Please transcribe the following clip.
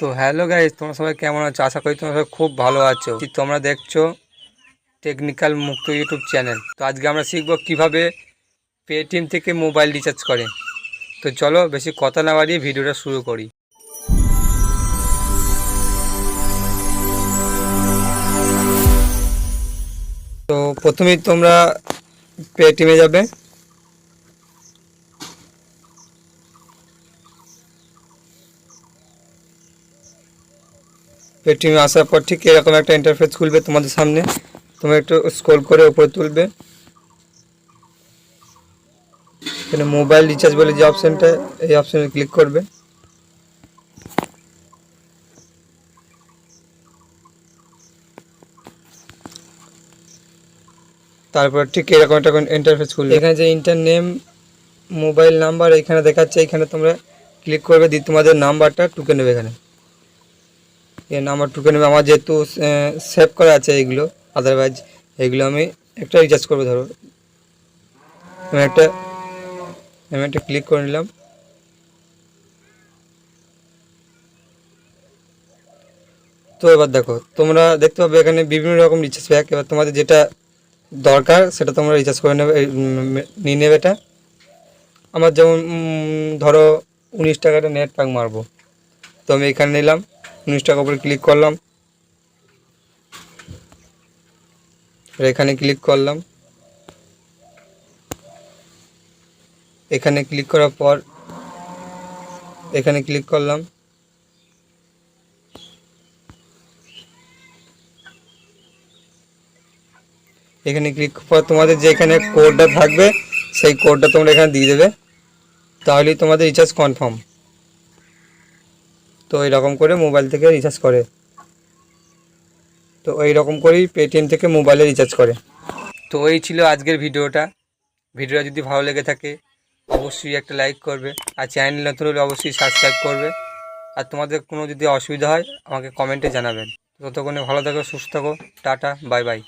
তো hello guys, তোমরা সবাই কেমন আছো? আশা করি তোমরা সবাই খুব ভালো আছো। তোমরা দেখছো টেকনিক্যাল মুক্ত ইউটিউব চ্যানেল। তো আজকে আমরা শিখবো কিভাবে পেটিএম থেকে মোবাইল রিচার্জ করে। তো চলো বেশি কথা না বাড়িয়ে ভিডিওটা শুরু করি। তো প্রথমেই তোমরা পেটিএমে যাবে। পেটিএমে আসার পর ঠিক এরকম একটা ইন্টারফেস খুলবে তোমাদের সামনে। তোমরা একটু স্ক্রল করে উপরে তুলবে, এখানে মোবাইল রিচার্জ বলে যে অপশানটা, এই অপশানে ক্লিক করবে। তারপর ঠিক এরকম একটা ইন্টারফেস খুলবে। এখানে যে ইন্টার নেম মোবাইল নাম্বার এখানে দেখাচ্ছে, এখানে তোমরা ক্লিক করবে, দিয়ে তোমাদের নাম্বারটা টুকে নেবে। এখানে এই নাম্বার টুকে নেবে। আমার যেহেতু সেভ করা আছে এইগুলো, আদারওয়াইজ এইগুলো আমি একটা রিচার্জ করবো। ধরো আমি একটা ক্লিক করে নিলাম। তো এবার দেখো, তোমরা দেখতে পাবে এখানে বিভিন্ন রকম রিচার্জ প্যাক। এবার তোমাদের যেটা দরকার সেটা তোমরা রিচার্জ করে নেবে, নিয়ে নেবে। এটা আমার যেমন ধরো 19 টাকাটা নেট প্যাক মারবো, তো আমি এখানে নিলাম, 19 টাকা উপরে ক্লিক করলাম, এখানে ক্লিক করলাম। এখানে ক্লিক করার পর এখানে ক্লিক করলাম। এখানে ক্লিক পর তোমাদের যে এখানে কোডটা থাকবে সেই কোডটা তোমরা এখানে দিয়ে দেবে, তাহলেই তোমাদের রিচার্জ কনফার্ম। তো এইরকম করে মোবাইল থেকে রিচার্জ করে। তো এইরকম করেই পেটিএম থেকে মোবাইলে রিচার্জ করে। তো এই ছিল আজকের ভিডিওটা যদি ভালো লেগে থাকে অবশ্যই একটা লাইক করবে, আর চ্যানেল নতুন হলে অবশ্যই সাবস্ক্রাইব করবে। আর তোমাদের কোনো যদি অসুবিধা হয় আমাকে কমেন্টে জানাবেন। ততক্ষণে ভালো থাকো, সুস্থ থাকো, টাটা, বাই বাই।